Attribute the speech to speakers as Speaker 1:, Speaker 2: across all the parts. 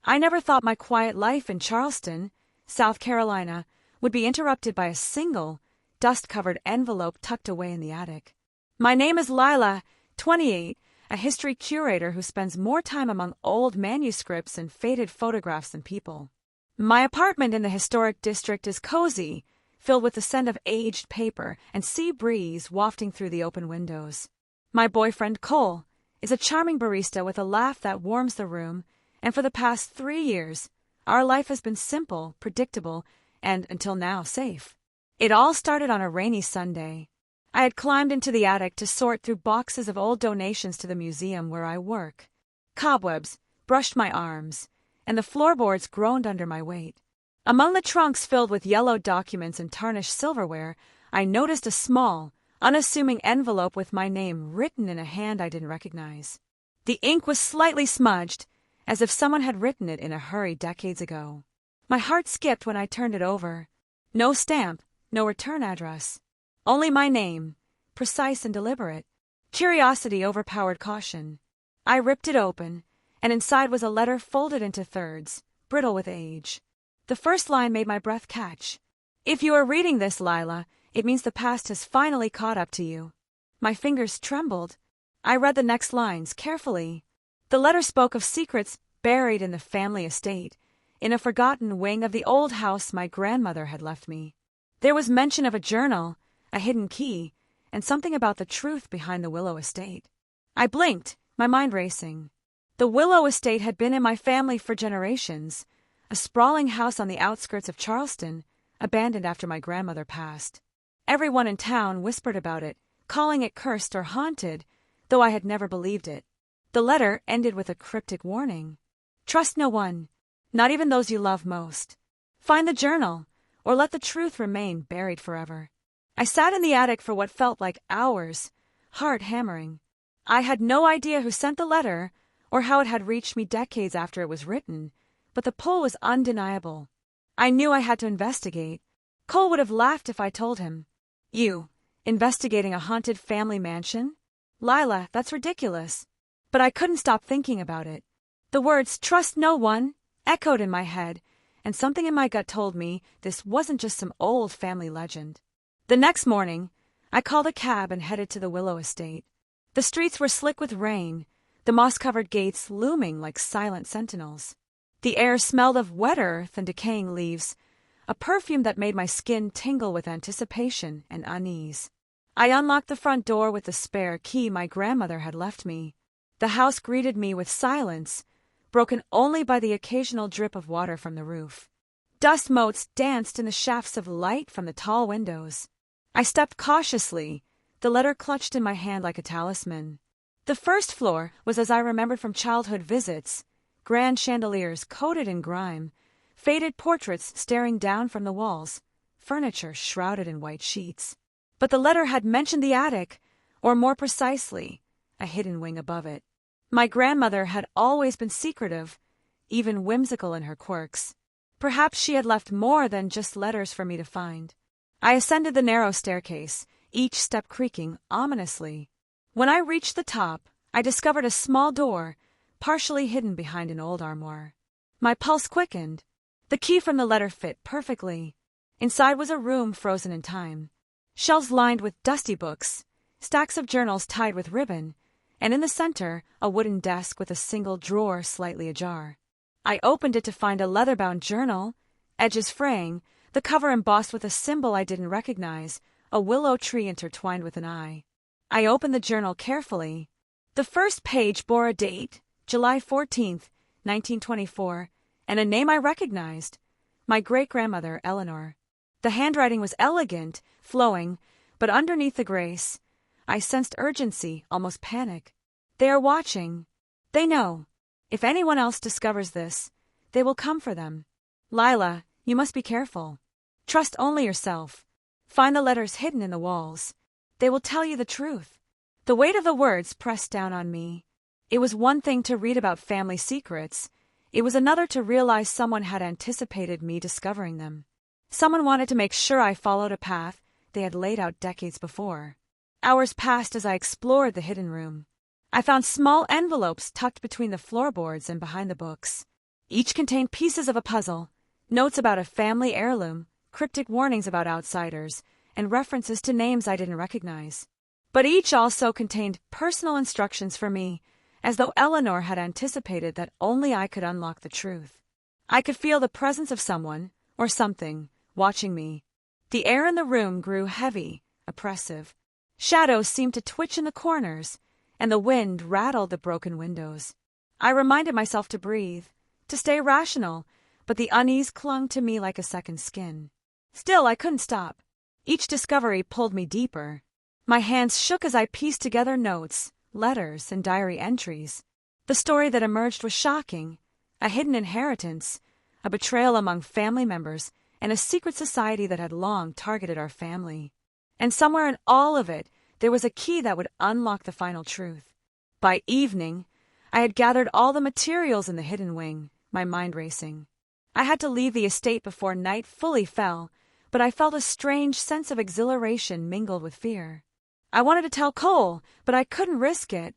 Speaker 1: I never thought my quiet life in Charleston, South Carolina, would be interrupted by a single, dust-covered envelope tucked away in the attic. My name is Lila, 28, a history curator who spends more time among old manuscripts and faded photographs than people. My apartment in the historic district is cozy, filled with the scent of aged paper and sea breeze wafting through the open windows. My boyfriend, Cole, is a charming barista with a laugh that warms the room, and for the past 3 years, our life has been simple, predictable, and, until now, safe. It all started on a rainy Sunday. I had climbed into the attic to sort through boxes of old donations to the museum where I work. Cobwebs brushed my arms, and the floorboards groaned under my weight. Among the trunks filled with yellowed documents and tarnished silverware, I noticed a small, unassuming envelope with my name written in a hand I didn't recognize. The ink was slightly smudged, as if someone had written it in a hurry decades ago. My heart skipped when I turned it over. No stamp, no return address. Only my name, precise and deliberate. Curiosity overpowered caution. I ripped it open, and inside was a letter folded into thirds, brittle with age. The first line made my breath catch. If you are reading this, Lila, it means the past has finally caught up to you. My fingers trembled. I read the next lines carefully. The letter spoke of secrets buried in the family estate, in a forgotten wing of the old house my grandmother had left me. There was mention of a journal, a hidden key, and something about the truth behind the Willow Estate. I blinked, my mind racing. The Willow Estate had been in my family for generations, a sprawling house on the outskirts of Charleston, abandoned after my grandmother passed. Everyone in town whispered about it, calling it cursed or haunted, though I had never believed it. The letter ended with a cryptic warning. Trust no one, not even those you love most. Find the journal, or let the truth remain buried forever. I sat in the attic for what felt like hours, heart hammering. I had no idea who sent the letter, or how it had reached me decades after it was written, but the pull was undeniable. I knew I had to investigate. Cole would have laughed if I told him. You, investigating a haunted family mansion? Lila, that's ridiculous. But I couldn't stop thinking about it. The words, trust no one, echoed in my head, and something in my gut told me this wasn't just some old family legend. The next morning, I called a cab and headed to the Willow Estate. The streets were slick with rain, the moss-covered gates looming like silent sentinels. The air smelled of wet earth and decaying leaves, a perfume that made my skin tingle with anticipation and unease. I unlocked the front door with the spare key my grandmother had left me. The house greeted me with silence, broken only by the occasional drip of water from the roof. Dust motes danced in the shafts of light from the tall windows. I stepped cautiously, the letter clutched in my hand like a talisman. The first floor was as I remembered from childhood visits, grand chandeliers coated in grime, faded portraits staring down from the walls, furniture shrouded in white sheets. But the letter had mentioned the attic, or more precisely, a hidden wing above it. My grandmother had always been secretive, even whimsical in her quirks. Perhaps she had left more than just letters for me to find. I ascended the narrow staircase, each step creaking ominously. When I reached the top, I discovered a small door, partially hidden behind an old armoire. My pulse quickened. The key from the letter fit perfectly. Inside was a room frozen in time. Shelves lined with dusty books, stacks of journals tied with ribbon, and in the center, a wooden desk with a single drawer slightly ajar. I opened it to find a leather-bound journal, edges fraying, the cover embossed with a symbol I didn't recognize, a willow tree intertwined with an eye. I opened the journal carefully. The first page bore a date, July 14th, 1924, and a name I recognized, my great-grandmother, Eleanor. The handwriting was elegant, flowing, but underneath the grace, I sensed urgency, almost panic. They are watching. They know. If anyone else discovers this, they will come for them. Lila, you must be careful. Trust only yourself. Find the letters hidden in the walls. They will tell you the truth. The weight of the words pressed down on me. It was one thing to read about family secrets. It was another to realize someone had anticipated me discovering them. Someone wanted to make sure I followed a path they had laid out decades before. Hours passed as I explored the hidden room. I found small envelopes tucked between the floorboards and behind the books. Each contained pieces of a puzzle, notes about a family heirloom, cryptic warnings about outsiders, and references to names I didn't recognize. But each also contained personal instructions for me, as though Eleanor had anticipated that only I could unlock the truth. I could feel the presence of someone, or something, watching me. The air in the room grew heavy, oppressive. Shadows seemed to twitch in the corners, and the wind rattled the broken windows. I reminded myself to breathe, to stay rational, but the unease clung to me like a second skin. Still, I couldn't stop. Each discovery pulled me deeper. My hands shook as I pieced together notes, letters, and diary entries. The story that emerged was shocking. A hidden inheritance, a betrayal among family members, and a secret society that had long targeted our family. And somewhere in all of it, there was a key that would unlock the final truth. By evening, I had gathered all the materials in the hidden wing, my mind racing. I had to leave the estate before night fully fell, but I felt a strange sense of exhilaration mingled with fear. I wanted to tell Cole, but I couldn't risk it.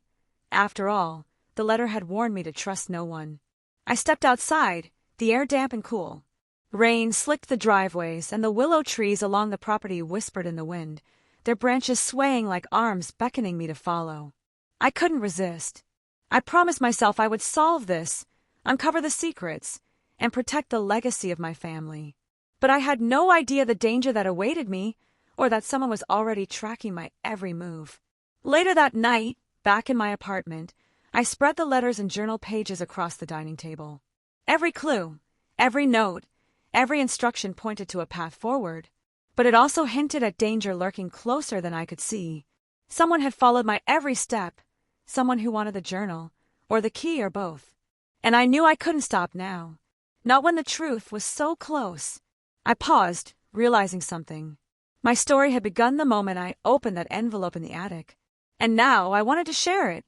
Speaker 1: After all, the letter had warned me to trust no one. I stepped outside, the air damp and cool. Rain slicked the driveways, and the willow trees along the property whispered in the wind, their branches swaying like arms beckoning me to follow. I couldn't resist. I promised myself I would solve this, uncover the secrets, and protect the legacy of my family. But I had no idea the danger that awaited me, or that someone was already tracking my every move. Later that night, back in my apartment, I spread the letters and journal pages across the dining table. Every clue, every note, every instruction pointed to a path forward, but it also hinted at danger lurking closer than I could see. Someone had followed my every step, someone who wanted the journal, or the key, or both. And I knew I couldn't stop now, not when the truth was so close. I paused, realizing something. My story had begun the moment I opened that envelope in the attic, and now I wanted to share it,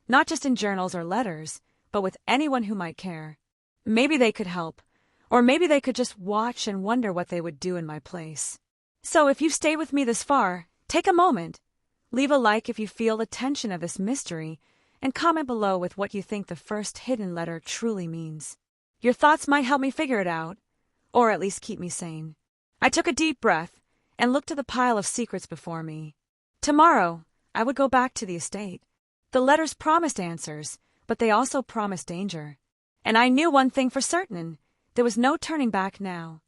Speaker 1: not just in journals or letters, but with anyone who might care. Maybe they could help, or maybe they could just watch and wonder what they would do in my place. So if you've stayed with me this far, take a moment. Leave a like if you feel the tension of this mystery, and comment below with what you think the first hidden letter truly means. Your thoughts might help me figure it out, or at least keep me sane. I took a deep breath and looked at the pile of secrets before me. Tomorrow, I would go back to the estate. The letters promised answers, but they also promised danger. And I knew one thing for certain. There was no turning back now.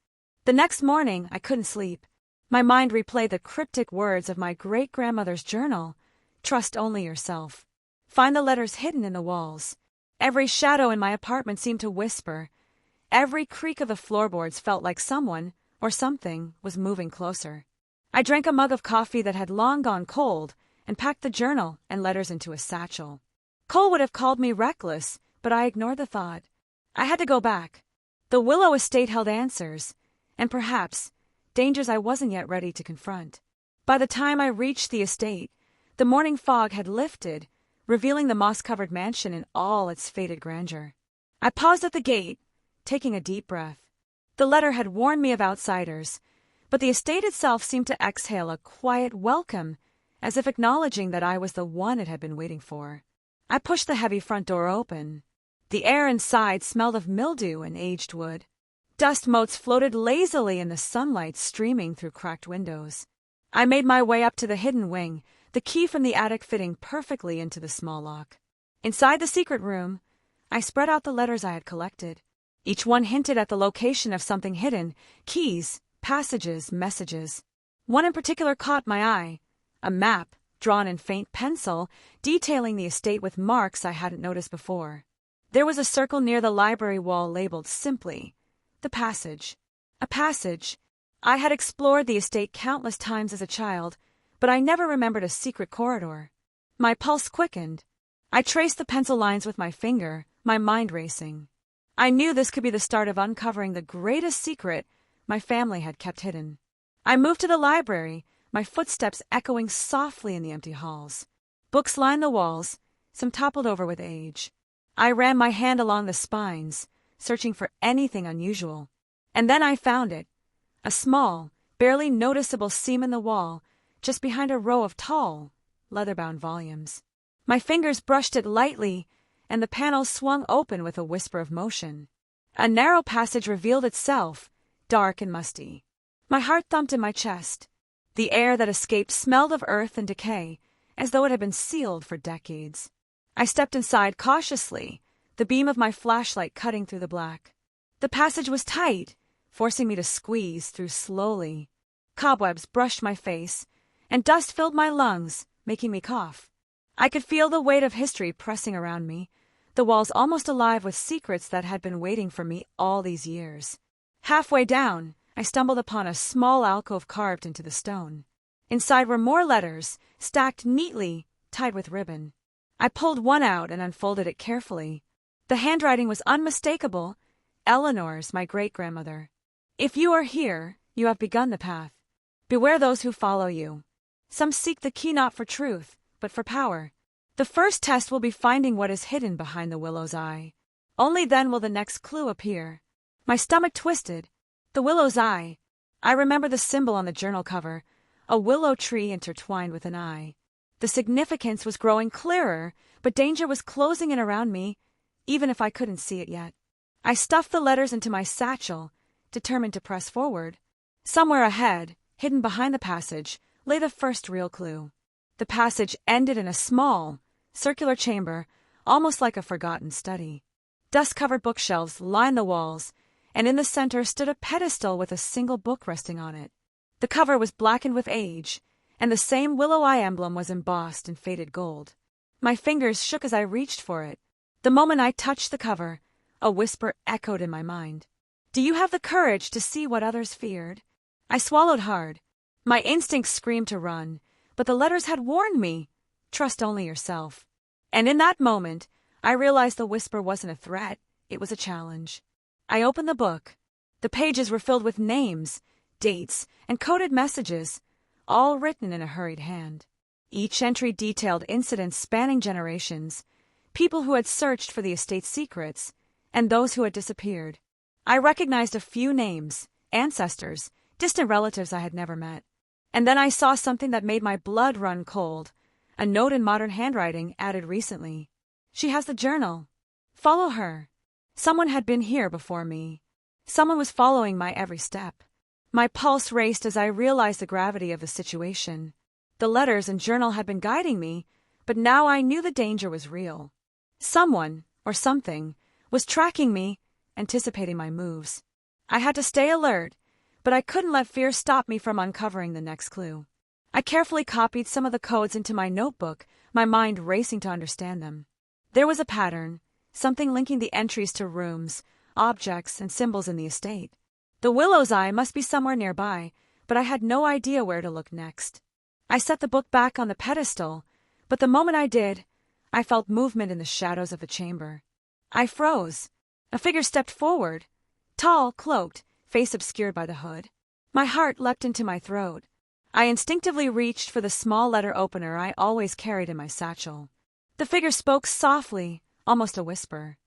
Speaker 1: The next morning, I couldn't sleep. My mind replayed the cryptic words of my great-grandmother's journal. Trust only yourself. Find the letters hidden in the walls. Every shadow in my apartment seemed to whisper. Every creak of the floorboards felt like someone, or something, was moving closer. I drank a mug of coffee that had long gone cold and packed the journal and letters into a satchel. Cole would have called me reckless, but I ignored the thought. I had to go back. The Willow Estate held answers, and perhaps dangers I wasn't yet ready to confront. By the time I reached the estate, the morning fog had lifted, revealing the moss-covered mansion in all its faded grandeur. I paused at the gate, taking a deep breath. The letter had warned me of outsiders, but the estate itself seemed to exhale a quiet welcome, as if acknowledging that I was the one it had been waiting for. I pushed the heavy front door open. The air inside smelled of mildew and aged wood. Dust motes floated lazily in the sunlight streaming through cracked windows. I made my way up to the hidden wing, the key from the attic fitting perfectly into the small lock. Inside the secret room, I spread out the letters I had collected. Each one hinted at the location of something hidden, keys, passages, messages. One in particular caught my eye, a map, drawn in faint pencil, detailing the estate with marks I hadn't noticed before. There was a circle near the library wall labeled simply, "The Passage." A passage. I had explored the estate countless times as a child, but I never remembered a secret corridor. My pulse quickened. I traced the pencil lines with my finger, my mind racing. I knew this could be the start of uncovering the greatest secret my family had kept hidden. I moved to the library, my footsteps echoing softly in the empty halls. Books lined the walls, some toppled over with age. I ran my hand along the spines, searching for anything unusual. And then I found it. A small, barely noticeable seam in the wall, just behind a row of tall, leather-bound volumes. My fingers brushed it lightly, and the panel swung open with a whisper of motion. A narrow passage revealed itself, dark and musty. My heart thumped in my chest. The air that escaped smelled of earth and decay, as though it had been sealed for decades. I stepped inside cautiously, the beam of my flashlight cutting through the black. The passage was tight, forcing me to squeeze through slowly. Cobwebs brushed my face, and dust filled my lungs, making me cough. I could feel the weight of history pressing around me, the walls almost alive with secrets that had been waiting for me all these years. Halfway down, I stumbled upon a small alcove carved into the stone. Inside were more letters, stacked neatly, tied with ribbon. I pulled one out and unfolded it carefully. The handwriting was unmistakable. Eleanor's, my great-grandmother. If you are here, you have begun the path. Beware those who follow you. Some seek the key not for truth, but for power. The first test will be finding what is hidden behind the willow's eye. Only then will the next clue appear. My stomach twisted. The willow's eye. I remember the symbol on the journal cover, a willow tree intertwined with an eye. The significance was growing clearer, but danger was closing in around me, even if I couldn't see it yet. I stuffed the letters into my satchel, determined to press forward. Somewhere ahead, hidden behind the passage, lay the first real clue. The passage ended in a small, circular chamber, almost like a forgotten study. Dust-covered bookshelves lined the walls, and in the center stood a pedestal with a single book resting on it. The cover was blackened with age, and the same willow eye emblem was embossed in faded gold. My fingers shook as I reached for it. The moment I touched the cover, a whisper echoed in my mind. Do you have the courage to see what others feared? I swallowed hard. My instincts screamed to run, but the letters had warned me. Trust only yourself. And in that moment, I realized the whisper wasn't a threat, it was a challenge. I opened the book. The pages were filled with names, dates, and coded messages, all written in a hurried hand. Each entry detailed incidents spanning generations, people who had searched for the estate's secrets, and those who had disappeared. I recognized a few names, ancestors, distant relatives I had never met. And then I saw something that made my blood run cold, a note in modern handwriting added recently. She has the journal. Follow her. Someone had been here before me. Someone was following my every step. My pulse raced as I realized the gravity of the situation. The letters and journal had been guiding me, but now I knew the danger was real. Someone, or something, was tracking me, anticipating my moves. I had to stay alert, but I couldn't let fear stop me from uncovering the next clue. I carefully copied some of the codes into my notebook, my mind racing to understand them. There was a pattern, something linking the entries to rooms, objects, and symbols in the estate. The willow's eye must be somewhere nearby, but I had no idea where to look next. I set the book back on the pedestal, but the moment I did, I felt movement in the shadows of the chamber. I froze. A figure stepped forward, tall, cloaked, face obscured by the hood. My heart leapt into my throat. I instinctively reached for the small letter opener I always carried in my satchel. The figure spoke softly, almost a whisper.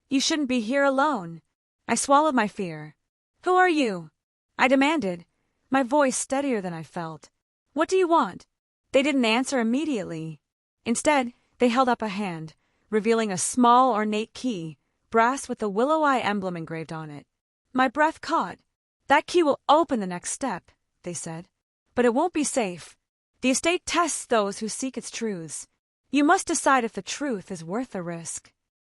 Speaker 1: You shouldn't be here alone. I swallowed my fear. Who are you? I demanded, my voice steadier than I felt. What do you want? They didn't answer immediately. Instead, they held up a hand, revealing a small, ornate key, brass with the willow eye emblem engraved on it. My breath caught. That key will open the next step, they said. But it won't be safe. The estate tests those who seek its truths. You must decide if the truth is worth the risk.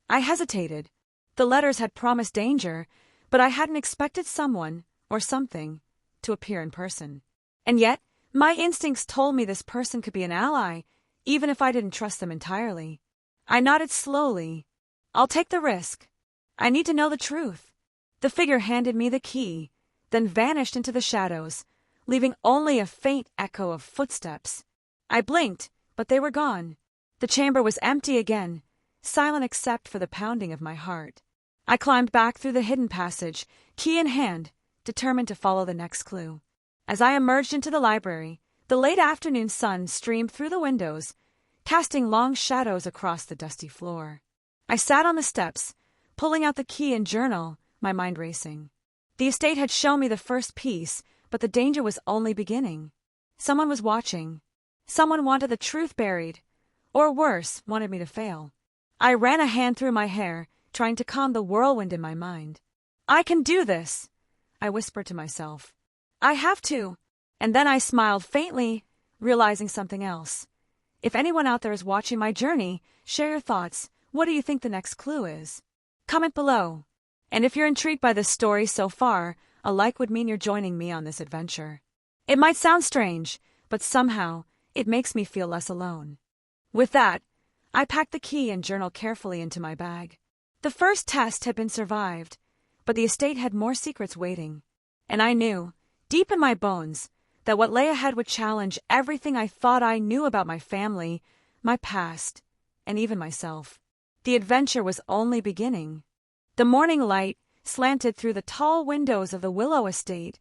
Speaker 1: I hesitated. The letters had promised danger, but I hadn't expected someone, or something, to appear in person. And yet, my instincts told me this person could be an ally, even if I didn't trust them entirely. I nodded slowly. I'll take the risk. I need to know the truth. The figure handed me the key, then vanished into the shadows, leaving only a faint echo of footsteps. I blinked, but they were gone. The chamber was empty again, silent except for the pounding of my heart. I climbed back through the hidden passage, key in hand, determined to follow the next clue. As I emerged into the library, the late afternoon sun streamed through the windows, casting long shadows across the dusty floor. I sat on the steps, pulling out the key and journal, my mind racing. The estate had shown me the first piece, but the danger was only beginning. Someone was watching. Someone wanted the truth buried, or worse, wanted me to fail. I ran a hand through my hair, trying to calm the whirlwind in my mind. I can do this, I whispered to myself. I have to. And then I smiled faintly, realizing something else. If anyone out there is watching my journey, share your thoughts. What do you think the next clue is? Comment below. And if you're intrigued by this story so far, a like would mean you're joining me on this adventure. It might sound strange, but somehow, it makes me feel less alone. With that, I packed the key and journal carefully into my bag. The first test had been survived, but the estate had more secrets waiting. And I knew, deep in my bones, that what lay ahead would challenge everything I thought I knew about my family, my past, and even myself. The adventure was only beginning. The morning light slanted through the tall windows of the Willow Estate,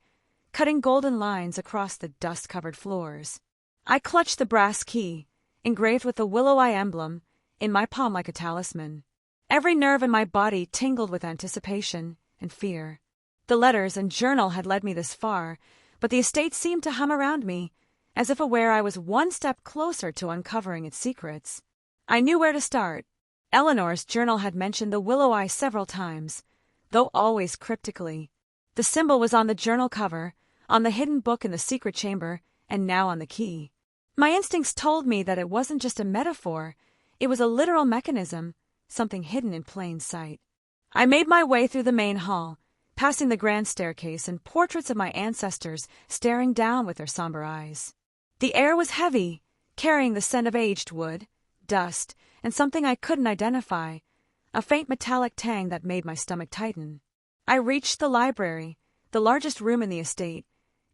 Speaker 1: cutting golden lines across the dust-covered floors. I clutched the brass key, engraved with the willow eye emblem, in my palm like a talisman. Every nerve in my body tingled with anticipation and fear. The letters and journal had led me this far, but the estate seemed to hum around me, as if aware I was one step closer to uncovering its secrets. I knew where to start. Eleanor's journal had mentioned the willow eye several times, though always cryptically. The symbol was on the journal cover, on the hidden book in the secret chamber, and now on the key. My instincts told me that it wasn't just a metaphor, it was a literal mechanism, something hidden in plain sight. I made my way through the main hall, passing the grand staircase and portraits of my ancestors staring down with their somber eyes. The air was heavy, carrying the scent of aged wood, dust, and something I couldn't identify, a faint metallic tang that made my stomach tighten. I reached the library, the largest room in the estate,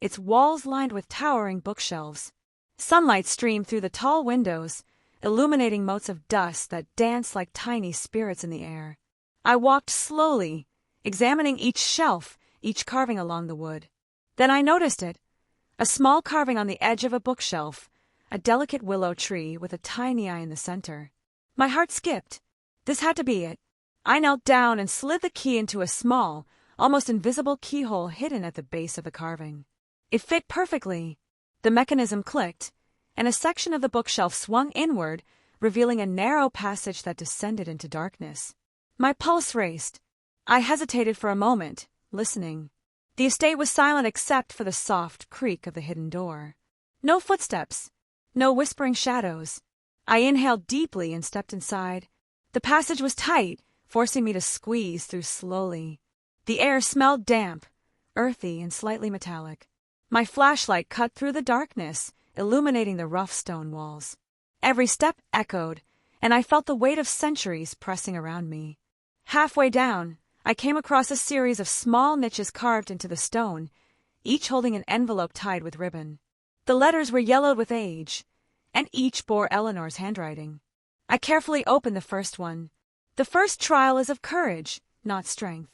Speaker 1: its walls lined with towering bookshelves. Sunlight streamed through the tall windows, illuminating motes of dust that danced like tiny spirits in the air. I walked slowly, examining each shelf, each carving along the wood. Then I noticed it, a small carving on the edge of a bookshelf, a delicate willow tree with a tiny eye in the center. My heart skipped. This had to be it. I knelt down and slid the key into a small, almost invisible keyhole hidden at the base of the carving. It fit perfectly. The mechanism clicked, and a section of the bookshelf swung inward, revealing a narrow passage that descended into darkness. My pulse raced. I hesitated for a moment, listening. The estate was silent except for the soft creak of the hidden door. No footsteps, no whispering shadows. I inhaled deeply and stepped inside. The passage was tight, forcing me to squeeze through slowly. The air smelled damp, earthy, and slightly metallic. My flashlight cut through the darkness, illuminating the rough stone walls. Every step echoed, and I felt the weight of centuries pressing around me. Halfway down, I came across a series of small niches carved into the stone, each holding an envelope tied with ribbon. The letters were yellowed with age, and each bore Eleanor's handwriting. I carefully opened the first one. The first trial is of courage, not strength.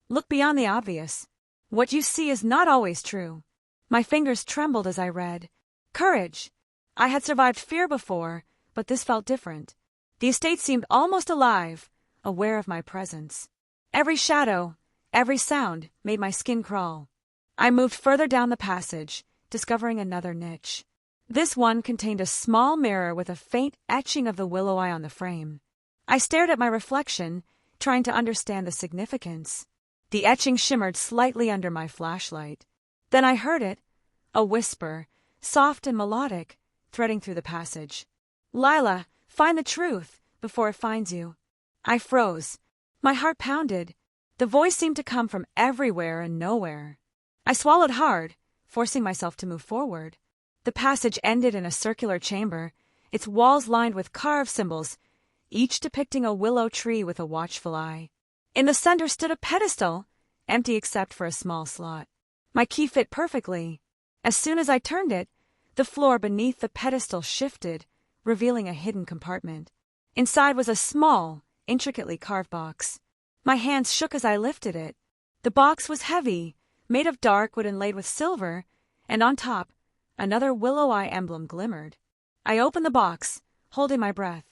Speaker 1: Look beyond the obvious. What you see is not always true. My fingers trembled as I read. Courage. I had survived fear before, but this felt different. The estate seemed almost alive, aware of my presence. Every shadow, every sound made my skin crawl. I moved further down the passage, discovering another niche. This one contained a small mirror with a faint etching of the willow eye on the frame. I stared at my reflection, trying to understand the significance. The etching shimmered slightly under my flashlight. Then I heard it, a whisper, soft and melodic, threading through the passage. Lila, find the truth before it finds you. I froze. My heart pounded. The voice seemed to come from everywhere and nowhere. I swallowed hard, forcing myself to move forward. The passage ended in a circular chamber, its walls lined with carved symbols, each depicting a willow tree with a watchful eye. In the center stood a pedestal, empty except for a small slot. My key fit perfectly. As soon as I turned it, the floor beneath the pedestal shifted, revealing a hidden compartment. Inside was a small, intricately carved box. My hands shook as I lifted it. The box was heavy, made of dark wood inlaid with silver, and on top, another willow eye emblem glimmered. I opened the box, holding my breath.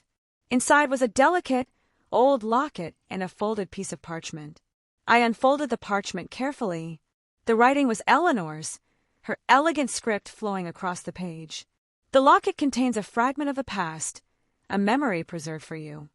Speaker 1: Inside was a delicate, old locket and a folded piece of parchment. I unfolded the parchment carefully. The writing was Eleanor's, her elegant script flowing across the page. The locket contains a fragment of the past, a memory preserved for you.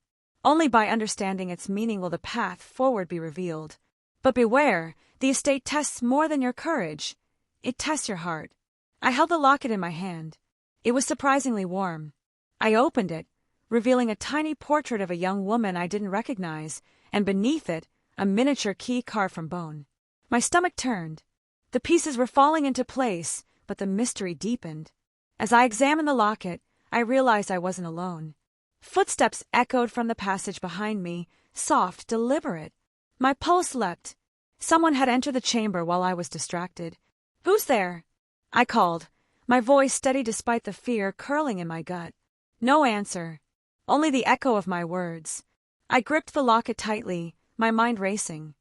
Speaker 1: Only by understanding its meaning will the path forward be revealed. But beware, the estate tests more than your courage. It tests your heart. I held the locket in my hand. It was surprisingly warm. I opened it, revealing a tiny portrait of a young woman I didn't recognize, and beneath it, a miniature key carved from bone. My stomach turned. The pieces were falling into place, but the mystery deepened. As I examined the locket, I realized I wasn't alone. Footsteps echoed from the passage behind me, soft, deliberate. My pulse leapt. Someone had entered the chamber while I was distracted. "Who's there?" I called, my voice steady despite the fear curling in my gut. No answer, only the echo of my words. I gripped the locket tightly, my mind racing.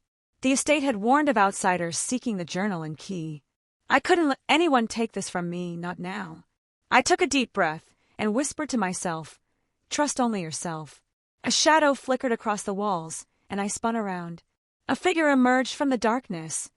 Speaker 1: The estate had warned of outsiders seeking the journal and key. I couldn't let anyone take this from me, not now. I took a deep breath and whispered to myself, "Trust only yourself." A shadow flickered across the walls, and I spun around. A figure emerged from the darkness.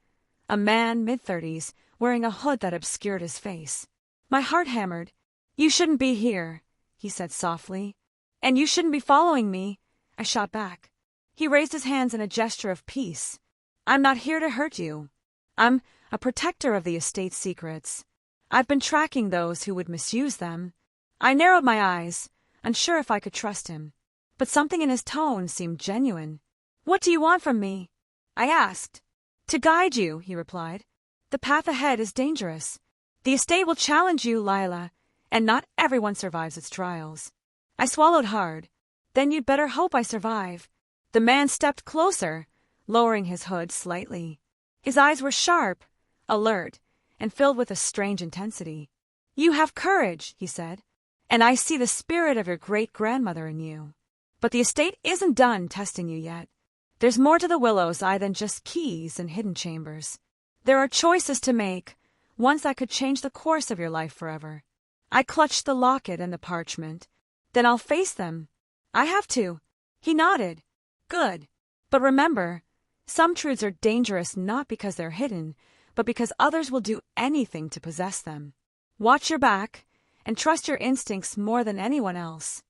Speaker 1: A man, mid-30s, wearing a hood that obscured his face. My heart hammered. "You shouldn't be here," he said softly. "And you shouldn't be following me," I shot back. He raised his hands in a gesture of peace. "I'm not here to hurt you. I'm a protector of the estate's secrets. I've been tracking those who would misuse them." I narrowed my eyes, unsure if I could trust him. But something in his tone seemed genuine. "What do you want from me?" I asked. "To guide you," he replied. "The path ahead is dangerous. The estate will challenge you, Lila, and not everyone survives its trials." I swallowed hard. "Then you'd better hope I survive." The man stepped closer, lowering his hood slightly. His eyes were sharp, alert, and filled with a strange intensity. "You have courage," he said, "and I see the spirit of your great-grandmother in you. But the estate isn't done testing you yet. There's more to the Willow's Eye than just keys and hidden chambers. There are choices to make, ones that could change the course of your life forever." I clutched the locket and the parchment. "Then I'll face them." "I have to." He nodded. "Good. But remember, some truths are dangerous not because they're hidden, but because others will do anything to possess them. Watch your back, and trust your instincts more than anyone else."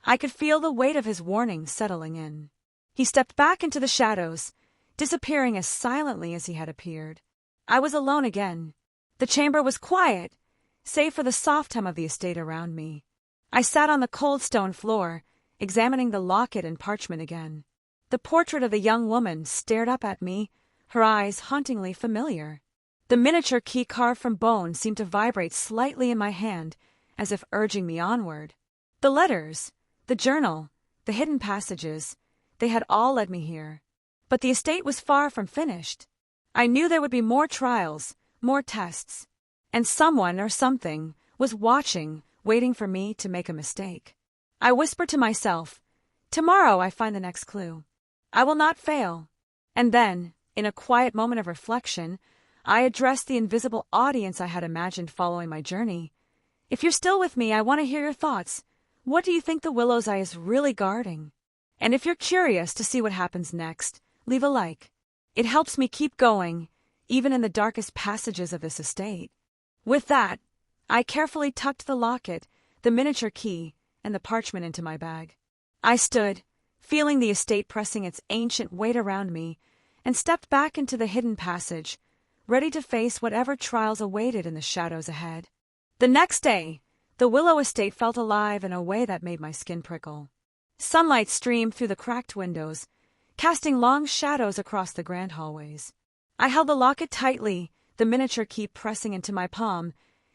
Speaker 1: I could feel the weight of his warning settling in. He stepped back into the shadows, disappearing as silently as he had appeared. I was alone again. The chamber was quiet, save for the soft hum of the estate around me. I sat on the cold stone floor, examining the locket and parchment again. The portrait of the young woman stared up at me, her eyes hauntingly familiar. The miniature key carved from bone seemed to vibrate slightly in my hand, as if urging me onward. The letters, the journal, the hidden passages, they had all led me here. But the estate was far from finished. I knew there would be more trials, more tests, and someone or something was watching, waiting for me to make a mistake. I whispered to myself, "Tomorrow I find the next clue. I will not fail." And then, in a quiet moment of reflection, I addressed the invisible audience I had imagined following my journey. "If you're still with me, I want to hear your thoughts. What do you think the Willow's Eye is really guarding? And if you're curious to see what happens next, leave a like. It helps me keep going, even in the darkest passages of this estate." With that, I carefully tucked the locket, the miniature key, and the parchment into my bag. I stood, feeling the estate pressing its ancient weight around me, and stepped back into the hidden passage, ready to face whatever trials awaited in the shadows ahead. The next day, the Willow Estate felt alive in a way that made my skin prickle. Sunlight streamed through the cracked windows, casting long shadows across the grand hallways. I held the locket tightly, the miniature key pressing into my palm,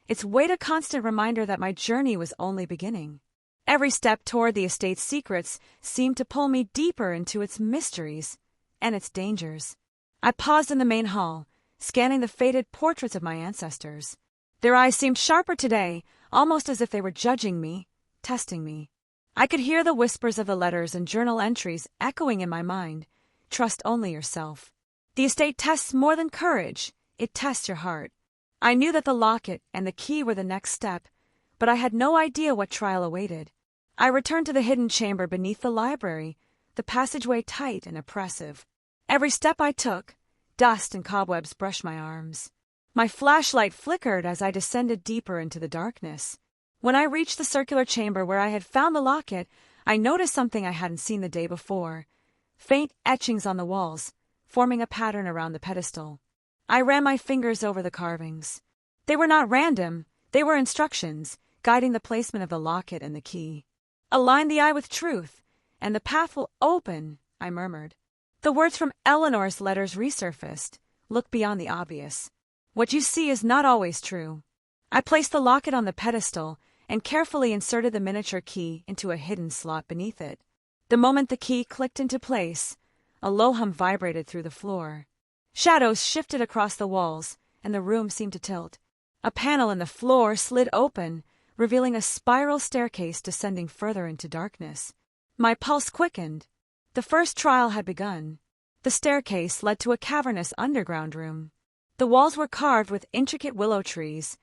Speaker 1: its weight a constant reminder that my journey was only beginning. Every step toward the estate's secrets seemed to pull me deeper into its mysteries and its dangers. I paused in the main hall, scanning the faded portraits of my ancestors. Their eyes seemed sharper today, almost as if they were judging me, testing me. I could hear the whispers of the letters and journal entries echoing in my mind. Trust only yourself. The estate tests more than courage. It tests your heart. I knew that the locket and the key were the next step, but I had no idea what trial awaited. I returned to the hidden chamber beneath the library, the passageway tight and oppressive. Every step I took, dust and cobwebs brushed my arms. My flashlight flickered as I descended deeper into the darkness. When I reached the circular chamber where I had found the locket, I noticed something I hadn't seen the day before. Faint etchings on the walls, forming a pattern around the pedestal. I ran my fingers over the carvings. They were not random, they were instructions, guiding the placement of the locket and the key. Align the eye with truth, and the path will open, I murmured. The words from Eleanor's letters resurfaced. Look beyond the obvious. What you see is not always true. I placed the locket on the pedestal and carefully inserted the miniature key into a hidden slot beneath it. The moment the key clicked into place, a low hum vibrated through the floor. Shadows shifted across the walls, and the room seemed to tilt. A panel in the floor slid open, revealing a spiral staircase descending further into darkness. My pulse quickened. The first trial had begun. The staircase led to a cavernous underground room. The walls were carved with intricate willow trees,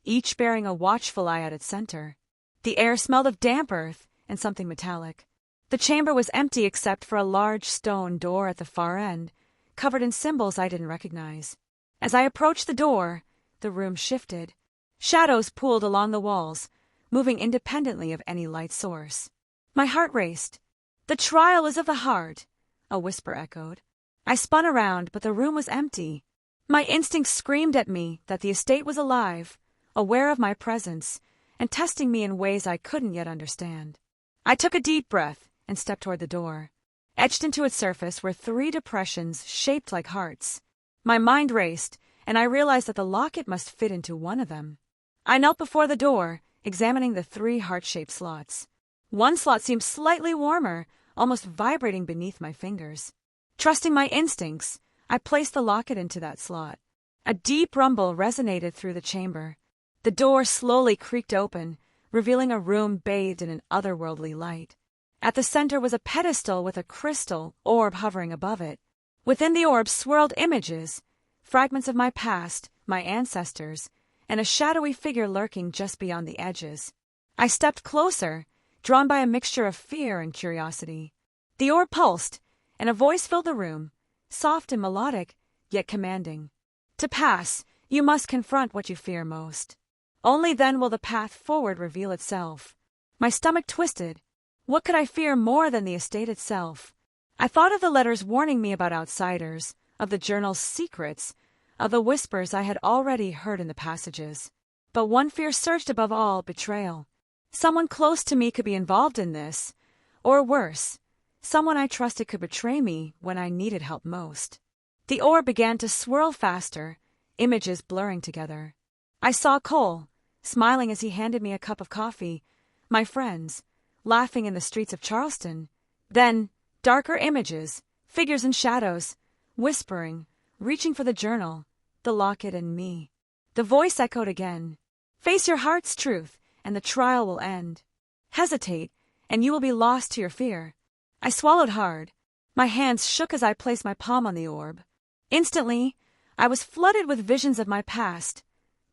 Speaker 1: each bearing a watchful eye at its center. The air smelled of damp earth and something metallic. The chamber was empty except for a large stone door at the far end, covered in symbols I didn't recognize. As I approached the door, the room shifted. Shadows pooled along the walls, moving independently of any light source. My heart raced. "The trial is of the heart," a whisper echoed. I spun around, but the room was empty. My instincts screamed at me that the estate was alive, aware of my presence, and testing me in ways I couldn't yet understand. I took a deep breath and stepped toward the door. Etched into its surface were 3 depressions shaped like hearts. My mind raced, and I realized that the locket must fit into one of them. I knelt before the door, examining the 3 heart-shaped slots. One slot seemed slightly warmer, almost vibrating beneath my fingers. Trusting my instincts, I placed the locket into that slot. A deep rumble resonated through the chamber. The door slowly creaked open, revealing a room bathed in an otherworldly light. At the center was a pedestal with a crystal orb hovering above it. Within the orb swirled images, fragments of my past, my ancestors, and a shadowy figure lurking just beyond the edges. I stepped closer, drawn by a mixture of fear and curiosity. The orb pulsed, and a voice filled the room, soft and melodic, yet commanding. "To pass, you must confront what you fear most. Only then will the path forward reveal itself." My stomach twisted. What could I fear more than the estate itself? I thought of the letters warning me about outsiders, of the journal's secrets, of the whispers I had already heard in the passages. But one fear surged above all: betrayal. Someone close to me could be involved in this, or worse, someone I trusted could betray me when I needed help most. The orb began to swirl faster, images blurring together. I saw Cole, smiling as he handed me a cup of coffee, my friends, laughing in the streets of Charleston. Then, darker images, figures in shadows, whispering, reaching for the journal, the locket, and me. The voice echoed again. "Face your heart's truth, and the trial will end. Hesitate, and you will be lost to your fear." I swallowed hard. My hands shook as I placed my palm on the orb. Instantly, I was flooded with visions of my past,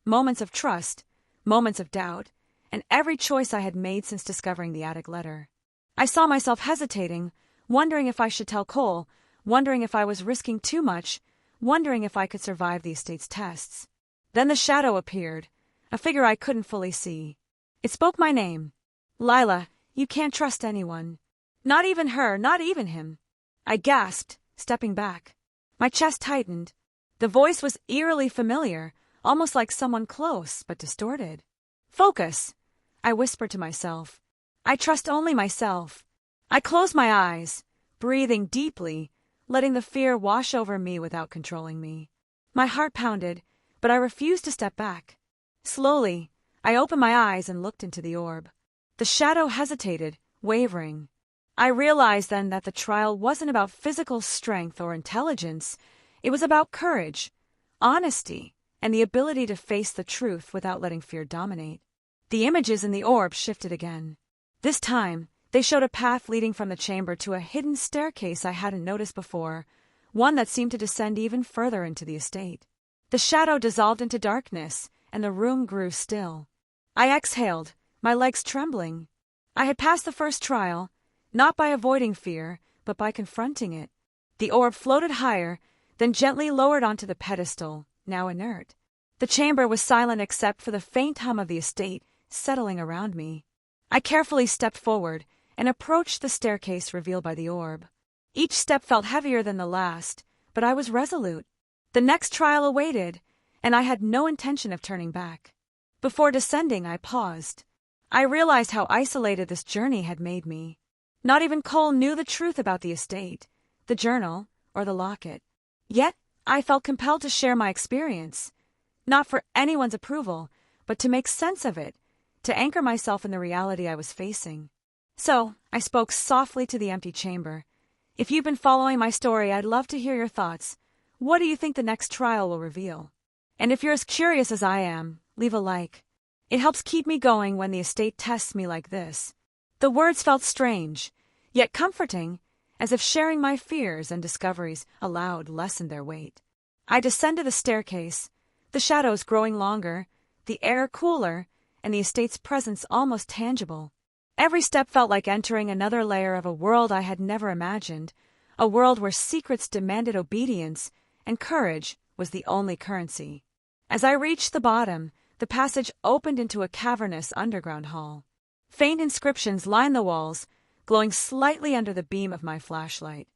Speaker 1: moments of trust, moments of doubt, and every choice I had made since discovering the attic letter. I saw myself hesitating, wondering if I should tell Cole, wondering if I was risking too much, wondering if I could survive the estate's tests. Then the shadow appeared, a figure I couldn't fully see. It spoke my name. "Lila, you can't trust anyone. Not even her, not even him." I gasped, stepping back. My chest tightened. The voice was eerily familiar, almost like someone close, but distorted. "Focus," I whispered to myself. "I trust only myself." I closed my eyes, breathing deeply, letting the fear wash over me without controlling me. My heart pounded, but I refused to step back. Slowly, I opened my eyes and looked into the orb. The shadow hesitated, wavering. I realized then that the trial wasn't about physical strength or intelligence. It was about courage, honesty, and the ability to face the truth without letting fear dominate. The images in the orb shifted again. This time, they showed a path leading from the chamber to a hidden staircase I hadn't noticed before, one that seemed to descend even further into the estate. The shadow dissolved into darkness, and the room grew still. I exhaled, my legs trembling. I had passed the first trial, not by avoiding fear, but by confronting it. The orb floated higher, then gently lowered onto the pedestal, now inert. The chamber was silent except for the faint hum of the estate settling around me. I carefully stepped forward and approached the staircase revealed by the orb. Each step felt heavier than the last, but I was resolute. The next trial awaited, and I had no intention of turning back. Before descending, I paused. I realized how isolated this journey had made me. Not even Cole knew the truth about the estate, the journal, or the locket. Yet, I felt compelled to share my experience, not for anyone's approval, but to make sense of it, to anchor myself in the reality I was facing. So, I spoke softly to the empty chamber. If you've been following my story, I'd love to hear your thoughts. What do you think the next trial will reveal? And if you're as curious as I am, leave a like. It helps keep me going when the estate tests me like this. The words felt strange, yet comforting, as if sharing my fears and discoveries aloud lessened their weight. I descended the staircase, the shadows growing longer, the air cooler, and the estate's presence almost tangible. Every step felt like entering another layer of a world I had never imagined, a world where secrets demanded obedience and courage was the only currency. As I reached the bottom, the passage opened into a cavernous underground hall. Faint inscriptions lined the walls, glowing slightly under the beam of my flashlight.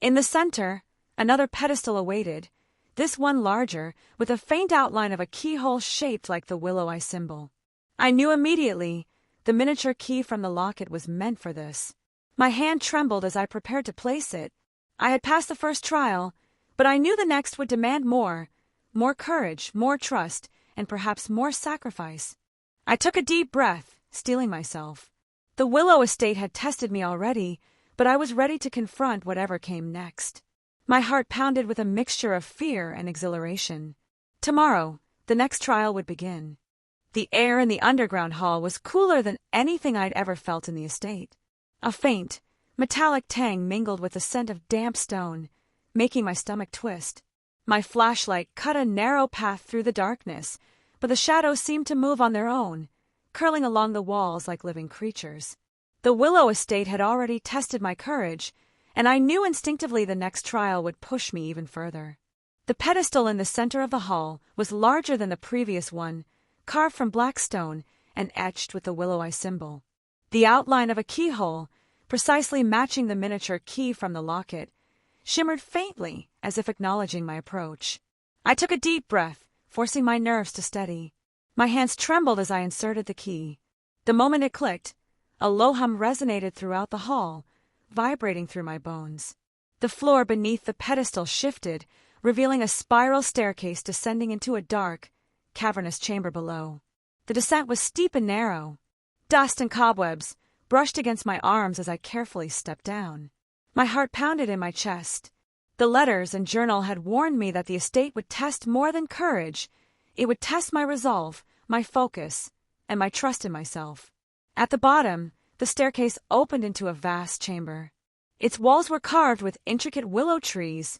Speaker 1: In the center, another pedestal awaited, this one larger, with a faint outline of a keyhole shaped like the willow eye symbol. I knew immediately the miniature key from the locket was meant for this. My hand trembled as I prepared to place it. I had passed the first trial, but I knew the next would demand more courage, more trust, and perhaps more sacrifice. I took a deep breath, steeling myself. The Willow Estate had tested me already, but I was ready to confront whatever came next. My heart pounded with a mixture of fear and exhilaration. Tomorrow, the next trial would begin. The air in the underground hall was cooler than anything I'd ever felt in the estate. A faint, metallic tang mingled with the scent of damp stone, making my stomach twist. My flashlight cut a narrow path through the darkness, but the shadows seemed to move on their own, curling along the walls like living creatures. The Willow Estate had already tested my courage, and I knew instinctively the next trial would push me even further. The pedestal in the center of the hall was larger than the previous one, carved from black stone and etched with the willow eye symbol. The outline of a keyhole, precisely matching the miniature key from the locket, shimmered faintly as if acknowledging my approach. I took a deep breath, forcing my nerves to steady. My hands trembled as I inserted the key. The moment it clicked, a low hum resonated throughout the hall, vibrating through my bones. The floor beneath the pedestal shifted, revealing a spiral staircase descending into a dark, cavernous chamber below. The descent was steep and narrow. Dust and cobwebs brushed against my arms as I carefully stepped down. My heart pounded in my chest. The letters and journal had warned me that the estate would test more than courage. It would test my resolve, my focus, and my trust in myself. At the bottom, the staircase opened into a vast chamber. Its walls were carved with intricate willow trees,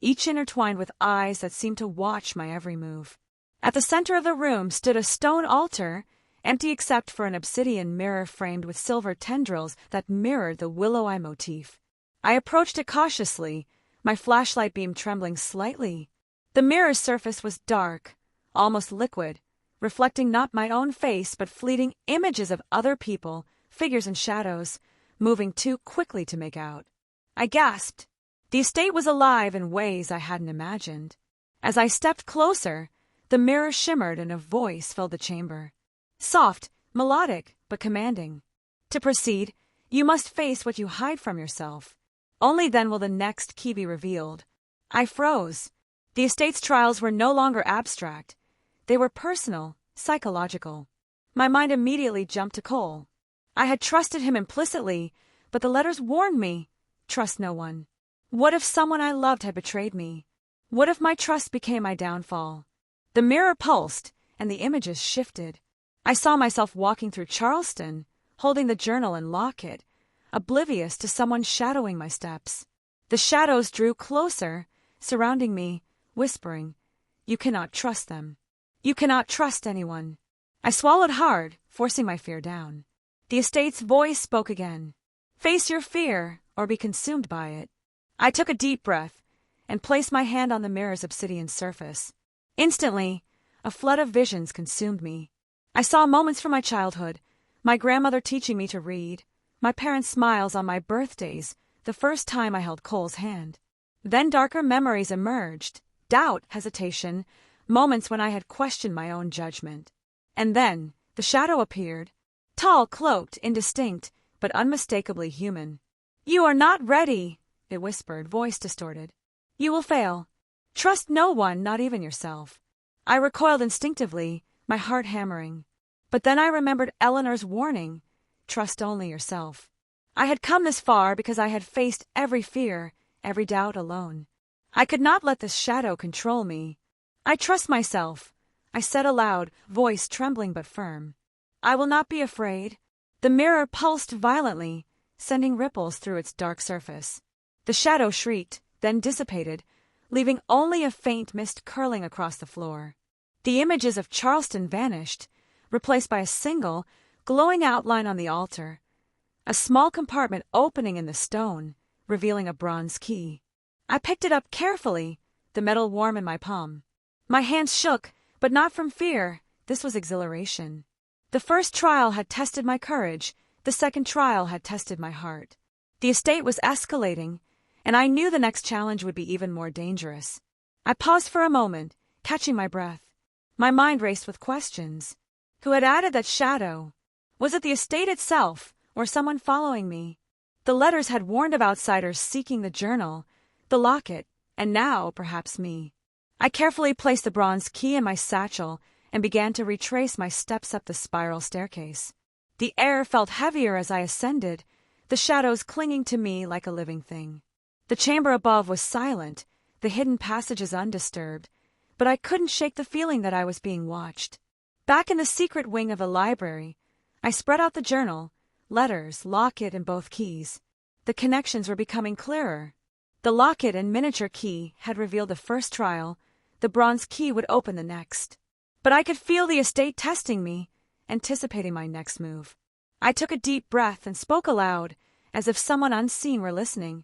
Speaker 1: each intertwined with eyes that seemed to watch my every move. At the center of the room stood a stone altar, empty except for an obsidian mirror framed with silver tendrils that mirrored the willow eye motif. I approached it cautiously, my flashlight beam trembling slightly. The mirror's surface was dark, almost liquid, reflecting not my own face but fleeting images of other people, figures and shadows, moving too quickly to make out. I gasped. The estate was alive in ways I hadn't imagined. As I stepped closer, the mirror shimmered and a voice filled the chamber. Soft, melodic, but commanding. To proceed, you must face what you hide from yourself. Only then will the next key be revealed. I froze. The estate's trials were no longer abstract. They were personal, psychological. My mind immediately jumped to Cole. I had trusted him implicitly, but the letters warned me, trust no one. What if someone I loved had betrayed me? What if my trust became my downfall? The mirror pulsed, and the images shifted. I saw myself walking through Charleston, holding the journal and locket, oblivious to someone shadowing my steps. The shadows drew closer, surrounding me, whispering, "You cannot trust them. You cannot trust anyone." I swallowed hard, forcing my fear down. The estate's voice spoke again. "Face your fear, or be consumed by it." I took a deep breath and placed my hand on the mirror's obsidian surface. Instantly, a flood of visions consumed me. I saw moments from my childhood, my grandmother teaching me to read, my parents' smiles on my birthdays, the first time I held Cole's hand. Then darker memories emerged, doubt, hesitation, moments when I had questioned my own judgment. And then, the shadow appeared, tall, cloaked, indistinct, but unmistakably human. "You are not ready," it whispered, voice distorted. "You will fail. Trust no one, not even yourself." I recoiled instinctively, my heart hammering. But then I remembered Eleanor's warning, trust only yourself. I had come this far because I had faced every fear, every doubt alone. I could not let this shadow control me. "I trust myself," I said aloud, voice trembling but firm. "I will not be afraid." The mirror pulsed violently, sending ripples through its dark surface. The shadow shrieked, then dissipated, leaving only a faint mist curling across the floor. The images of Charleston vanished, replaced by a single, glowing outline on the altar, a small compartment opening in the stone, revealing a bronze key. I picked it up carefully, the metal warm in my palm. My hands shook, but not from fear. This was exhilaration. The first trial had tested my courage, the second trial had tested my heart. The estate was escalating, and I knew the next challenge would be even more dangerous. I paused for a moment, catching my breath. My mind raced with questions. Who had added that shadow? Was it the estate itself, or someone following me? The letters had warned of outsiders seeking the journal, the locket, and now, perhaps me. I carefully placed the bronze key in my satchel and began to retrace my steps up the spiral staircase. The air felt heavier as I ascended, the shadows clinging to me like a living thing. The chamber above was silent, the hidden passages undisturbed, but I couldn't shake the feeling that I was being watched. Back in the secret wing of the library, I spread out the journal, letters, locket, and both keys. The connections were becoming clearer. The locket and miniature key had revealed the first trial, the bronze key would open the next. But I could feel the estate testing me, anticipating my next move. I took a deep breath and spoke aloud, as if someone unseen were listening.